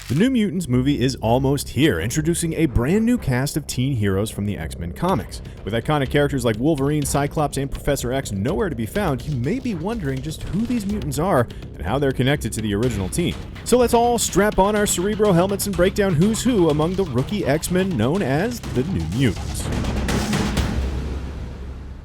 The New Mutants movie is almost here, introducing a brand new cast of teen heroes from the X-Men comics. With iconic characters like Wolverine, Cyclops, and Professor X nowhere to be found, you may be wondering just who these mutants are and how they're connected to the original team. So let's all strap on our Cerebro helmets and break down who's who among the rookie X-Men known as the New Mutants.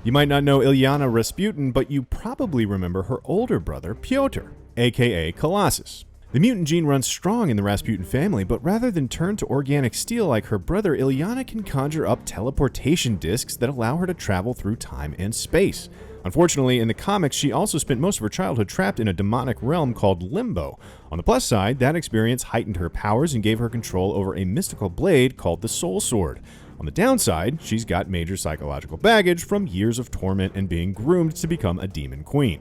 You might not know Iliana Rasputin, but you probably remember her older brother, Pyotr, aka Colossus. The mutant gene runs strong in the Rasputin family, but rather than turn to organic steel like her brother, Illyana can conjure up teleportation discs that allow her to travel through time and space. Unfortunately, in the comics, she also spent most of her childhood trapped in a demonic realm called Limbo. On the plus side, that experience heightened her powers and gave her control over a mystical blade called the Soul Sword. On the downside, she's got major psychological baggage from years of torment and being groomed to become a demon queen.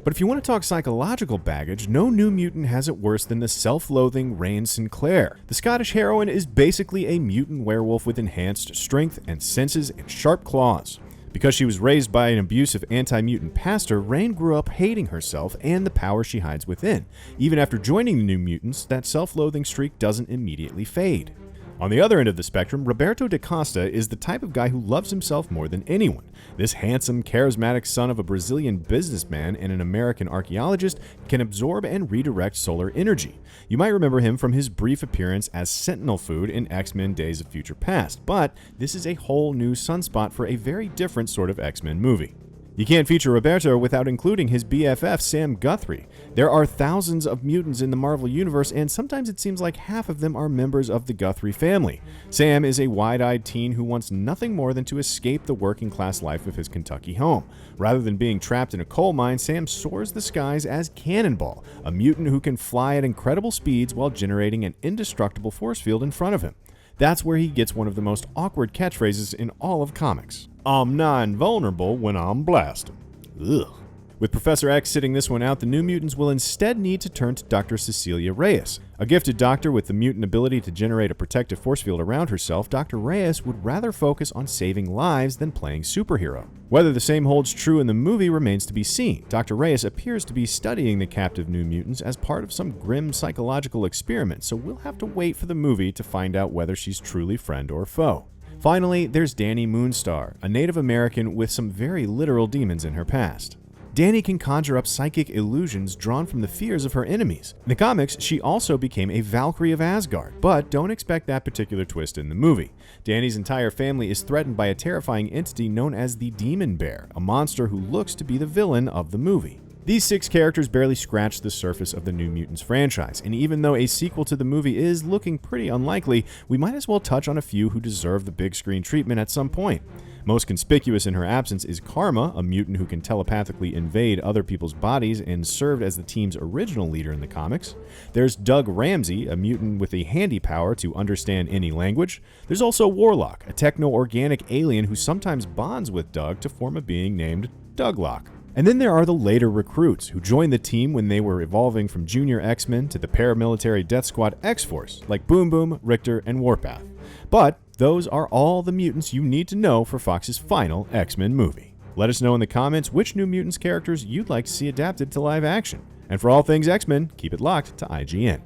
But if you want to talk psychological baggage, no New Mutant has it worse than the self-loathing Rahne Sinclair. The Scottish heroine is basically a mutant werewolf with enhanced strength and senses and sharp claws. Because she was raised by an abusive anti-mutant pastor, Rahne grew up hating herself and the power she hides within. Even after joining the New Mutants, that self-loathing streak doesn't immediately fade. On the other end of the spectrum, Roberto de Costa is the type of guy who loves himself more than anyone. This handsome, charismatic son of a Brazilian businessman and an American archaeologist can absorb and redirect solar energy. You might remember him from his brief appearance as Sentinel food in X-Men Days of Future Past, but this is a whole new Sunspot for a very different sort of X-Men movie. You can't feature Roberto without including his BFF, Sam Guthrie. There are thousands of mutants in the Marvel Universe, and sometimes it seems like half of them are members of the Guthrie family. Sam is a wide-eyed teen who wants nothing more than to escape the working-class life of his Kentucky home. Rather than being trapped in a coal mine, Sam soars the skies as Cannonball, a mutant who can fly at incredible speeds while generating an indestructible force field in front of him. That's where he gets one of the most awkward catchphrases in all of comics. I'm not invulnerable when I'm blasted. Ugh. With Professor X sitting this one out, the New Mutants will instead need to turn to Dr. Cecilia Reyes. A gifted doctor with the mutant ability to generate a protective force field around herself, Dr. Reyes would rather focus on saving lives than playing superhero. Whether the same holds true in the movie remains to be seen. Dr. Reyes appears to be studying the captive New Mutants as part of some grim psychological experiment, so we'll have to wait for the movie to find out whether she's truly friend or foe. Finally, there's Dani Moonstar, a Native American with some very literal demons in her past. Dani can conjure up psychic illusions drawn from the fears of her enemies. In the comics, she also became a Valkyrie of Asgard, but don't expect that particular twist in the movie. Dani's entire family is threatened by a terrifying entity known as the Demon Bear, a monster who looks to be the villain of the movie. These 6 characters barely scratch the surface of the New Mutants franchise, and even though a sequel to the movie is looking pretty unlikely, we might as well touch on a few who deserve the big screen treatment at some point. Most conspicuous in her absence is Karma, a mutant who can telepathically invade other people's bodies and served as the team's original leader in the comics. There's Doug Ramsey, a mutant with a handy power to understand any language. There's also Warlock, a techno-organic alien who sometimes bonds with Doug to form a being named Douglock. And then there are the later recruits, who joined the team when they were evolving from Junior X-Men to the paramilitary Death Squad X-Force, like Boom Boom, Richter, and Warpath. But those are all the mutants you need to know for Fox's final X-Men movie. Let us know in the comments which New Mutants characters you'd like to see adapted to live action. And for all things X-Men, keep it locked to IGN.